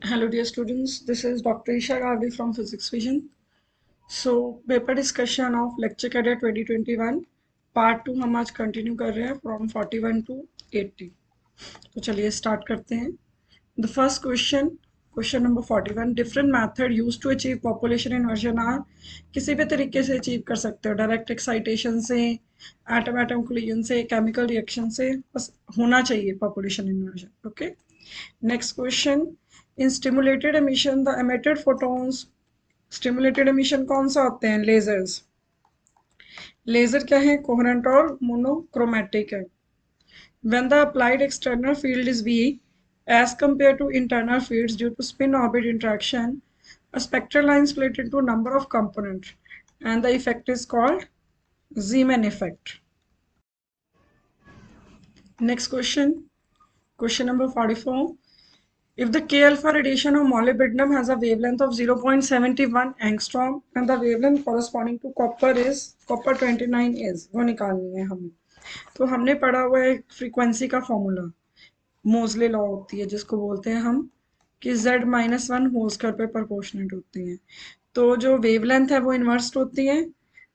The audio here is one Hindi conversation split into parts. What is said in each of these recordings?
Hello dear students, this is Dr. Isha Gavdi from Physics Vision. So paper discussion of lecture cadet 2021 part 2 हम आज कंटिन्यू कर रहे हैं फ्रॉम 41 टू 80। तो चलिए स्टार्ट करते हैं। The first question number 41, different method use to achieve population inversion are. किसी भी तरीके से अचीव कर सकते हो, डायरेक्ट एक्साइटेशन से, एटम एटम कोलिजन से, केमिकल रिएक्शन से, बस होना चाहिए population inversion. Okay, next question, in stimulated emission the emitted photons. Stimulated emission कौन सा होते हैं? लेजर्स। लेजर क्या है? कोहेरेंट और मोनोक्रोमेटिक है। When the applied external field is weak as compared to internal fields due to spin-orbit interaction, a spectral line is split into a number of components, and the effect is called Zeeman effect. Next question number 44. If the K-alpha radiation of molybdenum has a wavelength of 0.71 angstrom and the wavelength corresponding to copper 29 is, वो निकालनी है हमें। तो हमने पढ़ा हुआ है फ्रीक्वेंसी का फॉर्मूला, मोजले लॉ होती है जिसको बोलते हैं हम कि z-1 होल स्क्वायर पे प्रोपोर्शनेट होती है। तो जो वेवलेंथ है वो इन्वर्स होती है।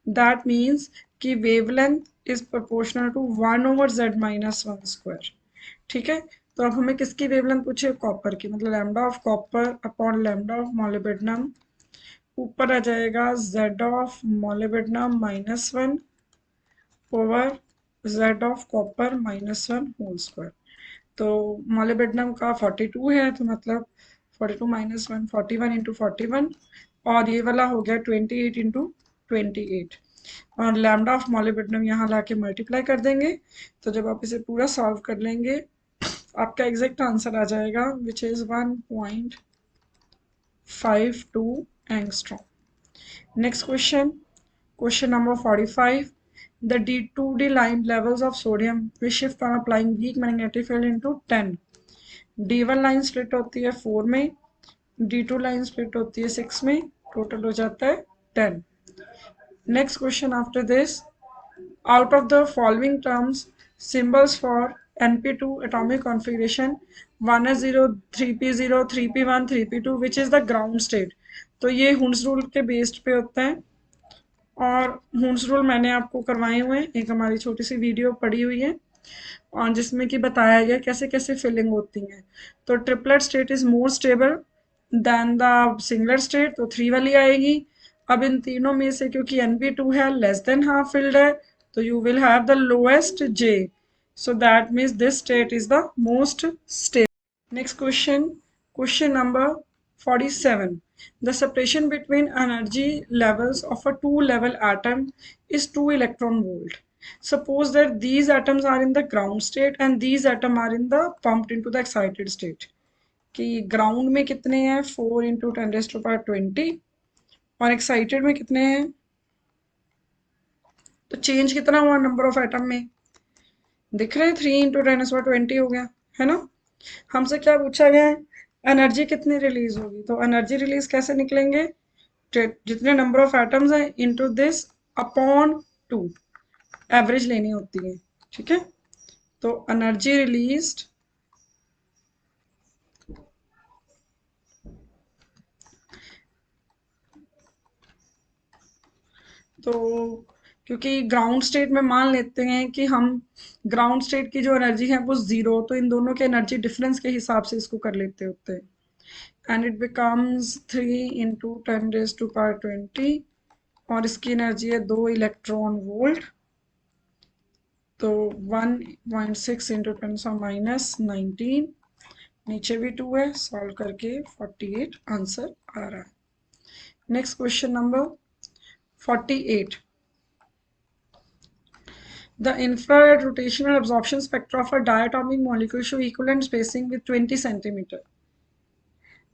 दैट मीन्स कि wavelength is proportional to 1/z-1 square. ठीक है, तो अब हमें किसकी वेवलेंथ पूछे? कॉपर की, मतलब lambda of copper upon lambda of molybdenum. ऊपर आ जाएगा z of molybdenum -1 over z of copper -1 whole square. तो मॉलिब्डेनम का 42 है, तो मतलब 42 - 1 41 × 41, और ये वाला हो गया 28 × 28, और लैम्डा ऑफ मॉलिब्डेनम यहाँ लाके मल्टीप्लाई कर देंगे। तो जब आप इसे पूरा सॉल्व कर लेंगे आपका एग्जैक्ट आंसर आ जाएगा which is 1.52 angstrom. Next question number 45, the D2D line levels of sodium will shift on applying weak magnetic field into 10। D1 line split होती है 4 में, D2 लाइन स्प्लिट होती है 6 में, टोटल हो जाता है 10। Next question after this, out of the following terms symbols for np2 atomic configuration, 1 is 0, 3p0, 3p1, 3p2, which is the ground state। तो ये हुंस रूल के बेस्ड पे होता है, और हुंस रूल मैंने आपको करवाए हुए हैं, एक हमारी छोटी सी वीडियो पड़ी हुई है और जिसमें कि बताया गया कैसे कैसे फिलिंग होती है। तो triplet state is more stable then the singular state, तो 3 वाली आएगी। अब इन तीनों में से क्योंकि np2 है लेस देन हाफ फिल्ड है, तो you will have the lowest J, so that means this state is the most stable. Next question number 47, the separation between energy levels of a two level atom is 2 electron volt। Suppose that these atoms are in the ground state and these atoms are in the pumped into the excited state। कि ग्राउंड में कितने हैं? 4 × 10⁻20, और एक्साइटेड में कितने हैं? तो चेंज कितना हुआ नंबर ऑफ एटम में? दिख रहे हैं, 3 × 10⁻20 हो गया है ना। हमसे क्या पूछा गया है? एनर्जी कितनी रिलीज होगी। तो एनर्जी रिलीज कैसे निकलेंगे? जितने नंबर ऑफ एटम्स हैं इनटू दिस अपॉन 2, एवरेज लेनी होती है। ठीक है, तो एनर्जी रिलीज्ड तो क्योंकि ग्राउंड स्टेट में मान लेते हैं कि हम ग्राउंड स्टेट की जो एनर्जी है वो 0, तो इन दोनों के एनर्जी डिफरेंस के हिसाब से इसको कर लेते होते हैं, एंड इट बिकम्स 3 × 10⁻20, और इसकी एनर्जी है 2 इलेक्ट्रॉन वोल्ट। तो 1.6 × 10⁻19, नीचे भी 2 है, सॉल्व करके 48 आंसर आ रहा है। Next question number 48, the infrared rotational absorption spectra of a diatomic molecule show equivalent spacing with 20 cm।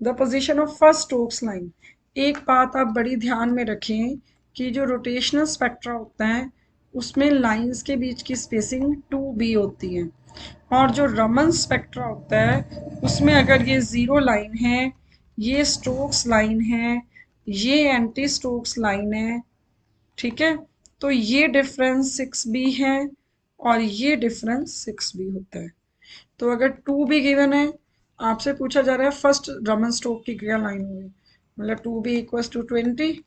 The position of first Stokes line। एक बात आप बड़ी ध्यान में रखें कि जो रोटेशनल स्पेक्ट्रा होता है उसमें लाइंस के बीच की स्पेसिंग 2b होती है, और जो रमन स्पेक्ट्रा होता है उसमें अगर ये 0 लाइन है, ये स्टोक्स लाइन है, ये एंटी स्टोक्स लाइन है, ठीक है, तो ये डिफरेंस 6b है और ये डिफरेंस 6b होता है। तो अगर 2b गिवन है आपसे पूछा जा रहा है फर्स्ट ड्रमन स्ट्रोक की क्या लाइन हुई, मतलब 2b = 20,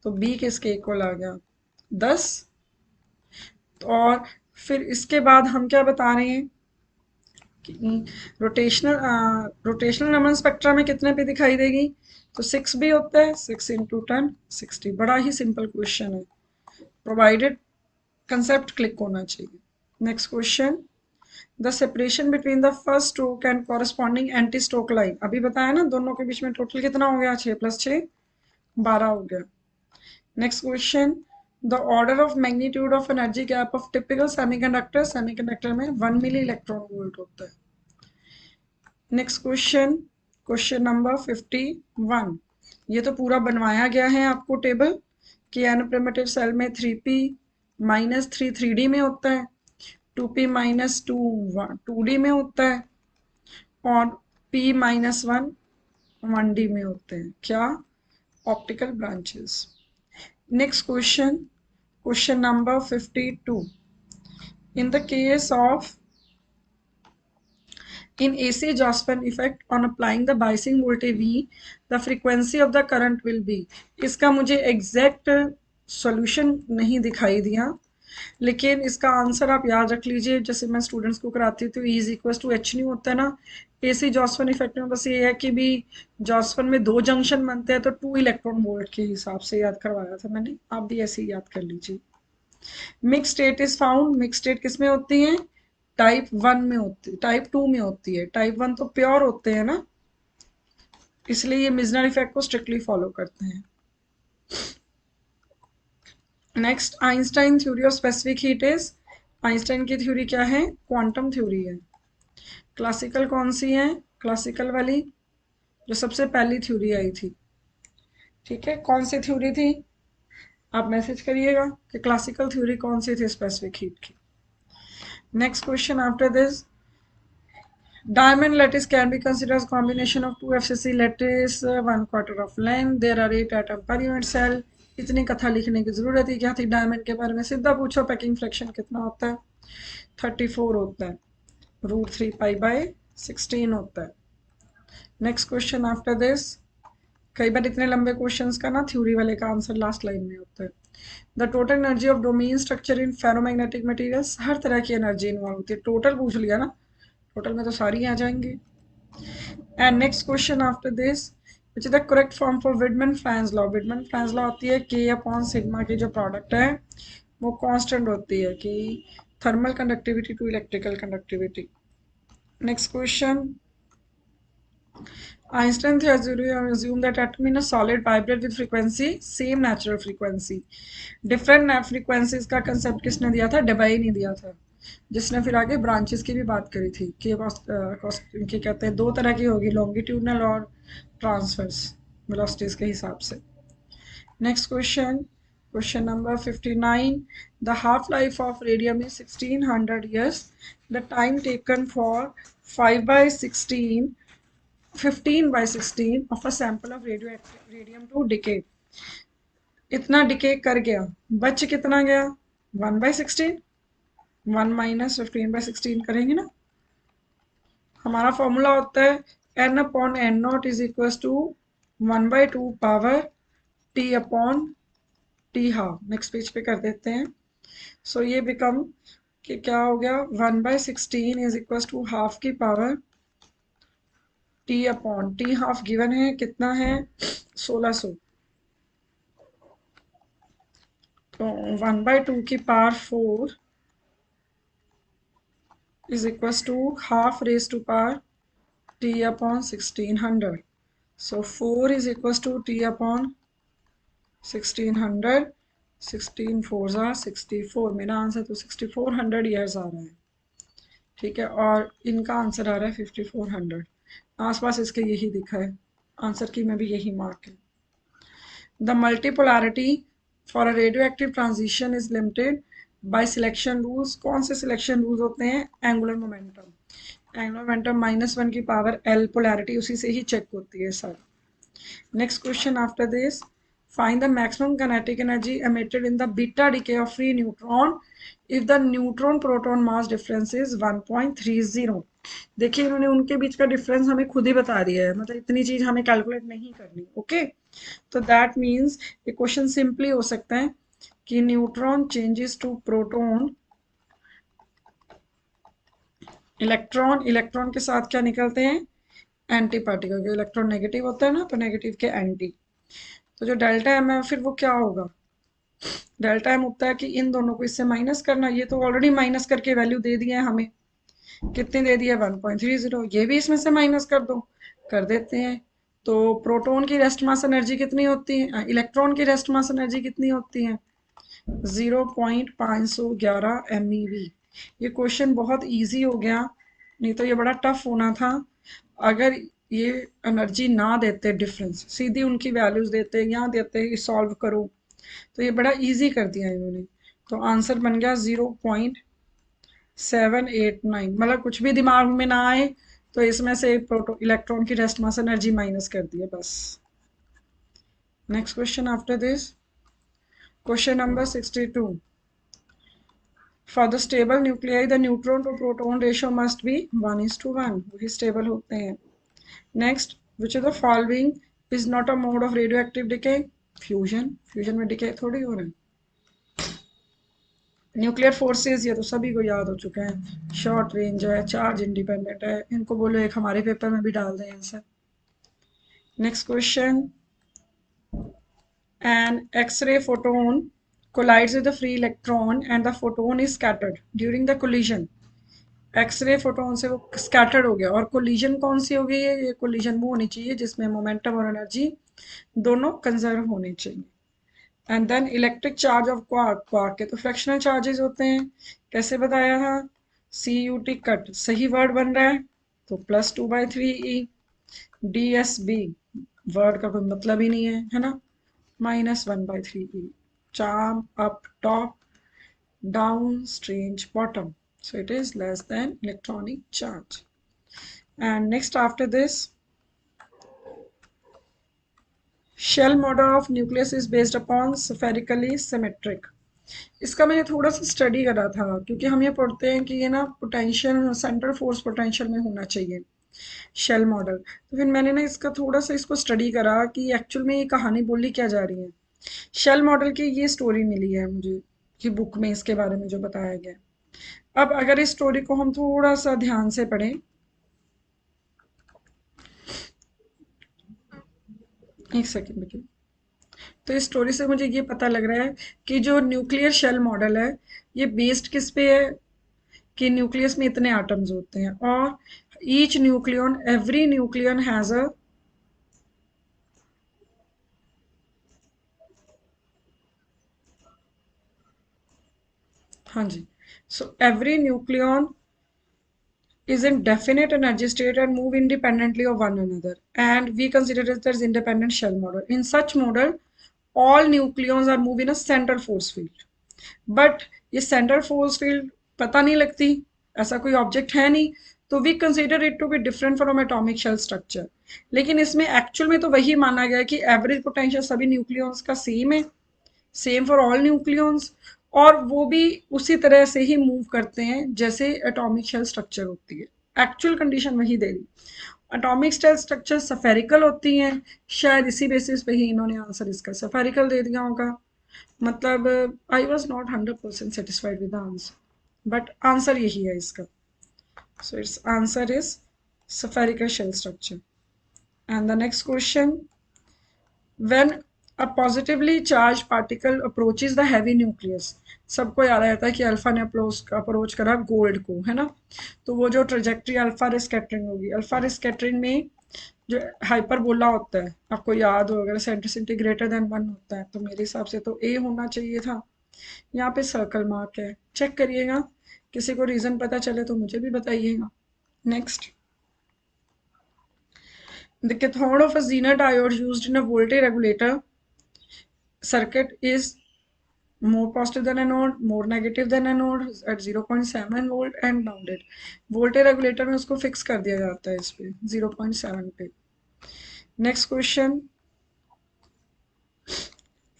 तो b किसके इक्वल आ गया 10। और फिर इसके बाद हम क्या बता रहे हैं कि रोटेशनल रमन स्पेक्ट्रा में कितने पे दिखाई देगी, तो 6 भी होता है, 6 × 10 60। बड़ा ही सिंपल क्वेश्चन है, प्रोवाइडेड कंसेप्ट क्लिक होना चाहिए। Next question, the separation between the first stroke and corresponding anti stroke line, अभी बताया ना दोनों के बीच में टोटल कितना हो गया, 6 + 6 12 हो गया। Next question, the order of magnitude of energy gap of typical semiconductor, semiconductor में 1 मिली इलेक्ट्रॉन वोल्ट होता है। नेक्स्ट क्वेश्चन, क्वेश्चन नंबर 51, ये तो पूरा बनवाया गया है आपको टेबल कि एन प्रिमिटिव सेल में 3p - 3 3d में होता है, 2p - 2 2d में होता है, और p - 1 1d में होते हैं, क्या optical branches. Next question, question number 52, in the case of in AC Josephson effect on applying the biasing voltage V, the frequency of the current will be, इसका मुझे एग्जैक्ट सॉल्यूशन नहीं दिखाई दिया, लेकिन इसका आंसर आप याद रख लीजिए, जैसे मैं स्टूडेंट्स को कराती हूँ तो E = H नहीं होता है ना। AC जॉसफन इफेक्ट में बस ये है कि भी जॉसफन में 2 जंक्शन बनते हैं तो 2 इलेक्ट्रॉन वोल्ट के हिसाब से याद करवाया था मैंने, आप भी ऐसे ही याद कर लीजिए। Mix state is found, mix state किस में होती है, टाइप 1 में होती है, टाइप 2 में होती है, टाइप 1 तो प्योर होते हैं ना, इसलिए ये मिजनर इफेक्ट को स्ट्रिक्टली फॉलो करते हैं। Next, Einstein theory of specific heat is, Einstein की थ्योरी क्या है, क्वांटम थ्योरी है। क्लासिकल कौन सी है, क्लासिकल वाली जो सबसे पहली थ्योरी आई थी, ठीक है, कौन सी थ्योरी थी, आप मैसेज करिएगा कि क्लासिकल थ्योरी कौन सी थी स्पेसिफिक हीट की। Next question after this, diamond lattice can be considered as combination of two FCC lattice 1/4 of length. There are 8 atom per unit cell. इतनी कथा लिखने की जरूरत ही क्या थी डायमंड के बारे में, सीधा पूछो पैकिंग फ्रैक्शन कितना होता है, 34 होता है, √3π/16 होता है। नेक्स्ट क्वेश्चन आफ्टर दिस, कई बार इतने लंबे क्वेश्चंस का ना थ्योरी वाले का आंसर लास्ट लाइन में होता है। The total energy of domain structure in ferromagnetic materials, हर तरह की एनर्जी इन्वॉल्व होती है, टोटल पूछ लिया ना, टोटल में तो सारी आ जाएंगी। And next question after this, which is the correct form for Wiedemann Franz law, Wiedemann Franz law होती है K/σ की जो प्रोडक्ट है वो कांस्टेंट होती है कि thermal conductivity to electrical conductivity. Next question, Einstein theory assumed that atom in a solid vibrate with frequency same natural frequency. Different frequencies का कंसेप्ट किसने दिया था, डेबाई ने दिया था, जिसने फिर आगे ब्रांचेस की भी बात करी थी कि इनके कहते हैं 2 तरह की होगी, लॉन्गिट्यूडनल और ट्रांसवर्स वेलोसिटीज के हिसाब से। Next question, question number 59, the half life of radium is 1600 years. The time taken for 5/16 15/16 of a sample of radium to decay, इतना डिके कर गया, बच कितना गया 1/16, 1 - 15/16 करेंगे ना, हमारा फॉर्मूला होता है n/n0 is equal to 1/2 power t/t²। Next page पे कर देते हैं। सो ये बिकम कि क्या हो गया, 1/16 इज इक्वल टू हाफ की पावर t/t, हाफ गिवन है कितना है 1600, तो 1/2 की power 4 is equals to half raised to power t/1600. So 4 is equals to t/1600, 16 4s are 64, मेरा आंसर तो 6400 ईयर्स आ रहा है, ठीक है, और इनका आंसर आ रहा है 5400, आसपास इसके यही दिखा है, आंसर की में भी यही मार्क है। The multipolarity for a radioactive transition is limited by selection rules, कौन से सिलेक्शन रूल्स होते हैं, एंगुलर मोमेंटम, एंगुलर मोमेंटम -1 की पावर l, पोलैरिटी उसी से ही चेक होती है sir. Next question after this, find the maximum kinetic energy emitted in the beta decay of free neutron if the neutron proton mass difference is 1.30। देखिए इन्होंने उनके बीच का डिफरेंस हमें खुद ही बता दिया है, मतलब इतनी चीज हमें कैलकुलेट नहीं करनी। ओके, तो दैट मीन्स ये क्वेश्चन सिंपली हो सकता है कि neutron changes to proton, electron, electron के साथ क्या निकलते हैं, एंटी पार्टिकल। जो इलेक्ट्रॉन नेगेटिव होता है ना, तो नेगेटिव के एंटी। तो जो डेल्टा एम है फिर वो क्या होगा, डेल्टा एम होता है कि इन दोनों को इससे माइनस करना। ये तो ऑलरेडी माइनस करके वैल्यू दे दिया है हमें, कितनी दे दी है 1.30। ये भी इसमें से माइनस कर दो, कर देते हैं। तो प्रोटॉन की रेस्ट मास एनर्जी कितनी होती है, इलेक्ट्रॉन की रेस्ट मास एनर्जी कितनी होती है, 0.511 MeV। ये क्वेश्चन बहुत इजी हो गया, नहीं तो ये बड़ा टफ होना था। अगर ये एनर्जी ना देते, डिफरेंस सीधी उनकी वैल्यूज देते, यहाँ देते सॉल्व करो, तो ये बड़ा इजी कर दिया इन्होंने। तो आंसर बन गया 0.789। मतलब कुछ भी दिमाग में ना आए तो इसमें से प्रोटो इलेक्ट्रॉन की रेस्ट मास एनर्जी माइनस कर दिए बस। Next question after this, question number 62। For the stable nuclei, the neutron to proton ratio must be 1:1, वही stable होते हैं। Next, which of the following is not a mode of radioactive decay? Fusion, fusion में decay थोड़ी हो रहा है। न्यूक्लियर फोर्सेस, ये तो सभी को याद हो चुका है, शॉर्ट रेंज है, चार्ज इंडिपेंडेंट है, इनको बोलो एक हमारे पेपर में भी डाल दें answer. Next question, an X-ray photon collides with a free electron and the photon is scattered during the collision। X ray photon से वो स्कैटर्ड हो गया, और कोलिजन कौन सी हो गई है, ये कोलिजन वो होनी चाहिए जिसमें मोमेंटम और एनर्जी दोनों कंजर्व होने चाहिए। And then electric charge of quark, quark के तो फ्रैक्शनल चार्जेस होते हैं, कैसे बताया था, CUT कट सही वर्ड बन रहा है तो +2/3E। DSB वर्ड का कोई मतलब ही नहीं है ना, -1/3E। Charm up top, down strange bottom, so it is less than electronic charge। And next after this, shell model of nucleus is based upon spherically symmetric। इसका मैंने थोड़ा सा स्टडी करा था, क्योंकि हम ये पढ़ते हैं कि ये ना पोटेंशियल, सेंटर फोर्स पोटेंशियल में होना चाहिए शेल मॉडल। तो फिर मैंने ना इसका थोड़ा सा इसको स्टडी करा कि एक्चुअल में ये कहानी बोली क्या जा रही है। शेल मॉडल की ये स्टोरी मिली है मुझे कि बुक में इसके बारे में जो बताया गया। अब अगर इस स्टोरी को हम थोड़ा सा ध्यान से पढ़ें, एक सेकेंड बेटी, तो इस स्टोरी से मुझे ये पता लग रहा है कि जो न्यूक्लियर शेल मॉडल है ये बेस्ड किस पे है, कि न्यूक्लियस में इतने एटम्स होते हैं और each nucleon, every nucleon has a, हाँ जी, so every nucleon is in definite energy state and move independently of one another, and we consider it as independent shell model। In such model all nucleons are move in a central force field, but ये सेंट्रल फोर्स फील्ड पता नहीं लगती, ऐसा कोई ऑब्जेक्ट है नहीं, तो we consider it to be different from atomic shell structure. लेकिन इसमें एक्चुअल में तो वही माना गया कि एवरेज पोटेंशियल सभी न्यूक्लियॉन्स का सेम है, सेम फॉर ऑल न्यूक्लियॉन्स, और वो भी उसी तरह से ही मूव करते हैं जैसे एटॉमिक शेल स्ट्रक्चर होती है। एक्चुअल कंडीशन वही दे दी, एटॉमिक शेल स्ट्रक्चर सफेरिकल होती हैं, शायद इसी बेसिस पे ही इन्होंने आंसर इसका सफेरिकल दे दिया होगा। मतलब I was not 100% satisfied with the answer, but answer यही है इसका। So it's answer is spherical shell structure. And the next question, when a positively charge particle approaches the heavy nucleus, सबको याद रहता है कि अल्फा ने अप्रोच करा गोल्ड को, है ना, तो वो जो ट्रेजेक्ट्री अल्फा रे स्कैटरिंग होगी, अल्फा रे स्कैटरिंग में जो हाइपरबोला होता है, आपको याद हो, अगर सेंट्रिसिटी ग्रेटर देन 1 होता है तो मेरे हिसाब से तो ए होना चाहिए था। यहाँ पे सर्कल मार्क है, चेक करिएगा, किसी को रीजन पता चले तो मुझे भी बताइएगा। Next, the cathode of a Zener diode used in a voltage regulator circuit is more positive than anode, more negative than anode at 0.7 volt and bounded। Voltage regulator में उसको फिक्स कर दिया जाता है इस पे 0.7 पे। Next question,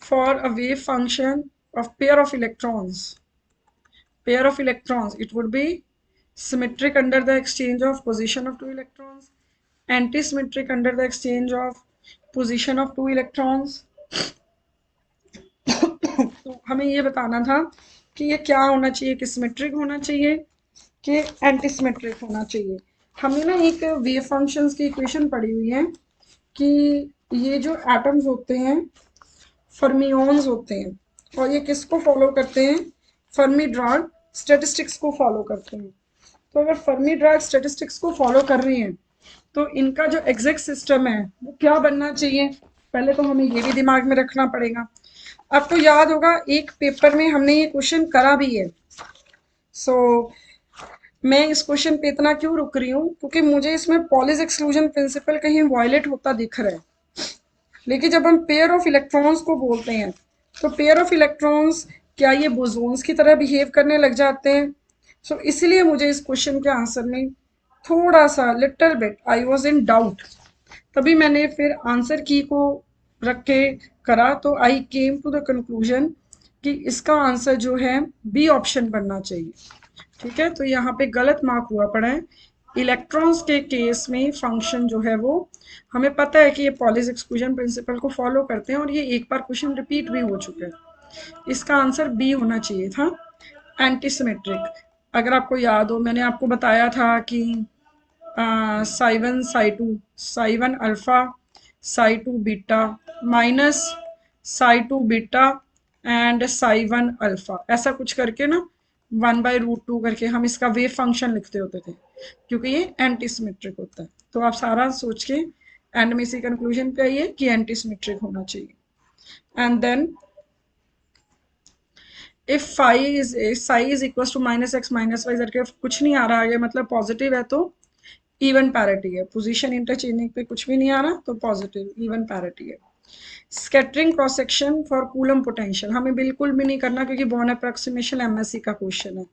for a wave function of pair of electrons, it would be symmetric under the exchange of position of two electrons, anti-symmetric under the exchange of position of two electrons. तो हमें ये बताना था कि ये क्या होना चाहिए, कि सिमेट्रिक होना चाहिए कि एंटी सिमेट्रिक होना चाहिए। हमने ना एक वेव फंक्शंस की इक्वेशन पढ़ी हुई है कि ये जो एटम्स होते हैं फर्मियोन्स होते हैं, और ये किसको फॉलो करते हैं, फर्मी ड्राग स्टैटिस्टिक्स को फॉलो करते हैं। तो अगर फर्मी ड्राग स्टैटिस्टिक्स को फॉलो कर रही हैं तो इनका जो एग्जैक्ट सिस्टम है वो क्या बनना चाहिए, पहले तो हमें ये भी दिमाग में रखना पड़ेगा। आपको याद होगा एक पेपर में हमने ये क्वेश्चन करा भी है। सो मैं इस क्वेश्चन पे इतना क्यों रुक रही हूँ, क्योंकि मुझे इसमें पॉलिस एक्सक्लूजन प्रिंसिपल कहीं वायलेट होता दिख रहा है। लेकिन जब हम पेयर ऑफ इलेक्ट्रॉन्स को बोलते हैं तो पेयर ऑफ इलेक्ट्रॉन्स क्या ये बोसोन्स की तरह बिहेव करने लग जाते हैं। सो इसलिए मुझे इस क्वेश्चन के आंसर में थोड़ा सा little bit I was in doubt, तभी मैंने फिर आंसर की को रख के करा, तो आई केम टू द कंक्लूजन कि इसका आंसर जो है बी ऑप्शन बनना चाहिए। ठीक है, तो यहाँ पे गलत मार्क हुआ पड़ा है। इलेक्ट्रॉन्स के केस में फंक्शन जो है वो हमें पता है कि ये पॉलिस एक्सक्लूजन प्रिंसिपल को फॉलो करते हैं, और ये एक बार क्वेश्चन रिपीट भी हो चुका है। इसका आंसर बी होना चाहिए था, एंटीसिमेट्रिक। अगर आपको याद हो मैंने आपको बताया था कि psi one Sai to, psi one alpha Sai to beta minus psi to beta and psi one alpha, ऐसा कुछ करके ना 1/√2 करके हम इसका वेव फंक्शन लिखते होते थे, क्योंकि ये एंटी सिमेट्रिक होता है। तो आप सारा सोच के एंड में इसी कंक्लूजन पे आइए कि एंटी सिमेट्रिक होना चाहिए। And then if psi is equals to -x minus y करके कुछ नहीं आ रहा है, मतलब पॉजिटिव है तो इवन पैरिटी है, पोजीशन इंटरचेंजिंग पे कुछ भी नहीं आ रहा तो पॉजिटिव इवन पैरिटी है। Scattering cross section for coulomb potential हमें बिल्कुल भी नहीं करना, क्योंकि बॉर्न अप्रोक्सीमेशन एमएससी का क्वेश्चन है।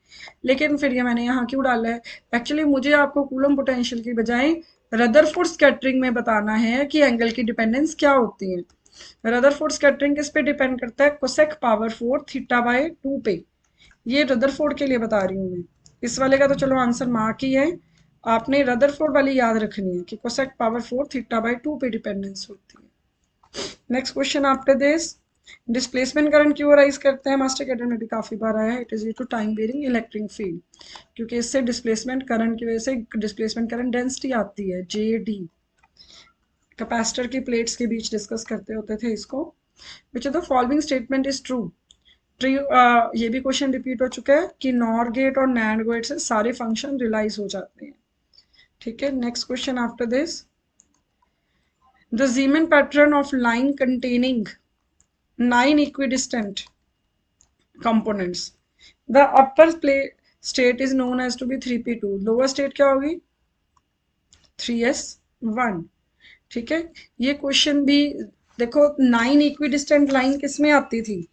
लेकिन फिर ये मैंने यहाँ क्यों डाला है, एक्चुअली मुझे आपको कूलम पोटेंशियल की बजाय रदरफोर्ड स्कैटरिंग में बताना है कि एंगल की डिपेंडेंस क्या होती है। रदरफोर्ड स्कैटरिंग किस पे डिपेंड करता है, कोसेक पावर 4 थीटा बाय 2 पे। ये रदरफोर्ड के लिए बता रही हूँ मैं, इस वाले का तो चलो आंसर मार्क ही है, आपने रदरफोर्ड वाली याद रखनी है कि कोसेक पावर 4 थीटा बाय 2 पे डिपेंडेंस होती है। Next question after this, displacement current क्यों राइज करते हैं, मास्टर कैडर में भी काफी बार आया है। It is due to time varying electric field, क्योंकि इससे डिस्प्लेसमेंट करंट की वजह से डिस्प्लेसमेंट करंट डेंसिटी आती है JD। कैपेसिटर की प्लेट्स के बीच डिस्कस करते होते थे इसको। Which of the following statement is true, ये भी क्वेश्चन रिपीट हो चुका है कि नॉर गेट और नैंड गेट से सारे फंक्शन रियलाइज हो जाते हैं। ठीक है, next question after this, the Zeeman pattern of line containing 9 equidistant components, the upper state is known as to be 3p2, lower state क्या होगी 3s1। ठीक है, ये क्वेश्चन भी देखो 9 इक्विडिस्टेंट लाइन किस में आती थी,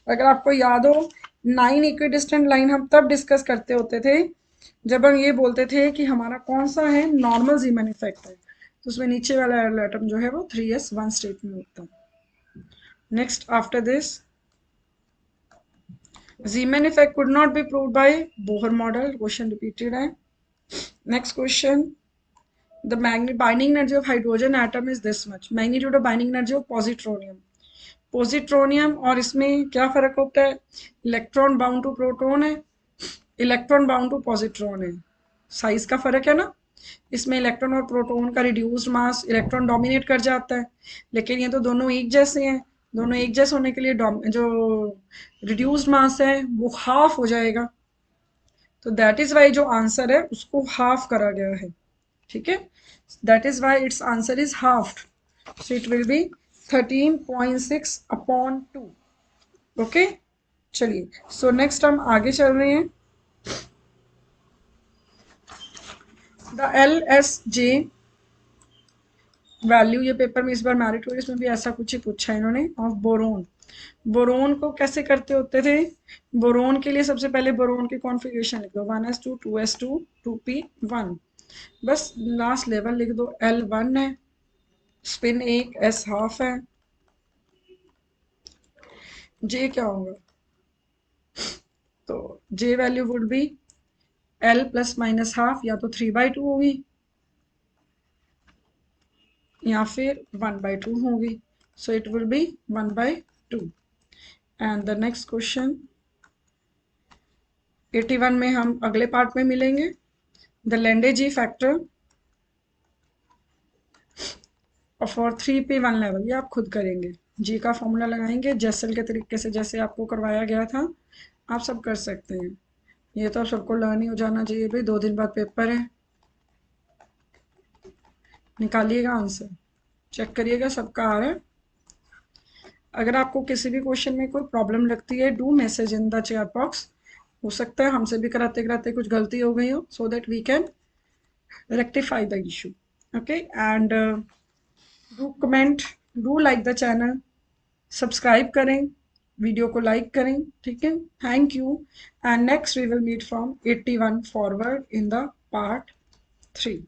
अगर आपको याद हो 9 इक्विडिस्टेंट लाइन हम तब डिस्कस करते होते थे जब हम ये बोलते थे कि हमारा कौन सा है नॉर्मल जीमन इफेक्ट है, तो उसमें नीचे वाला एटम जो है वो 3s1 स्टेट में होता है। Next after this, Zeeman effect could not be proved by Bohr model, question repeated है। next question, the binding energy of hydrogen atom is this much, magnitude of binding energy of positronium। पोजिट्रोनियम और इसमें क्या फर्क होता है, इलेक्ट्रॉन बाउंड टू प्रोटॉन है, इलेक्ट्रॉन बाउंड टू पॉजिट्रॉन है, साइज का फर्क है ना। इसमें इलेक्ट्रॉन और प्रोटॉन का रिड्यूस्ड मास इलेक्ट्रॉन डोमिनेट कर जाता है, लेकिन ये तो दोनों एक जैसे हैं, दोनों एक जैसे होने के लिए जो रिड्यूस्ड मास है वो हाफ हो जाएगा, तो दैट इज वाई जो आंसर है उसको हाफ करा गया है। ठीक है, that is why it's answer is half, so it will be 13.6/2। Okay, चलिए सो नेक्स्ट हम आगे चल रहे हैं। द LSJ वैल्यू, ये पेपर में इस बार मेरिट हुई, इसमें भी ऐसा कुछ ही पूछा है इन्होंने, ऑफ बोरोन। बोरोन को कैसे करते होते थे, बोरोन के लिए सबसे पहले बोरोन की कॉन्फ़िगरेशन लिख दो 1s2 2s2 2p1, बस लास्ट लेवल लिख दो, L1 है, स्पिन 1, S हाफ है, J क्या होगा, तो J value would be L plus minus half या तो 3/2 होगी या फिर 1/2 होगी. So it will be 1/2. And the next question 81 में हम अगले पार्ट में मिलेंगे. The Lende-G factor for 3p1 level, ये आप खुद करेंगे. जी का फॉर्मूला लगाएंगे जेसल के तरीके से, जैसे आपको करवाया गया था. आप सब कर सकते हैं. ये तो आप सबको लर्न ही हो जाना चाहिए भाई. 2 दिन बाद पेपर है. निकालिएगा आंसर, चेक करिएगा सबका आ रहा है. अगर आपको किसी भी क्वेश्चन में कोई प्रॉब्लम लगती है, do message in the chat box. हो सकता है हमसे भी कराते कराते कुछ गलती हो गई हो, so that we can rectify the issue. Okay, and do comment, do like the channel, subscribe करें, वीडियो को लाइक करें. ठीक है, thank you. And next we will meet from 81 forward in the part 3.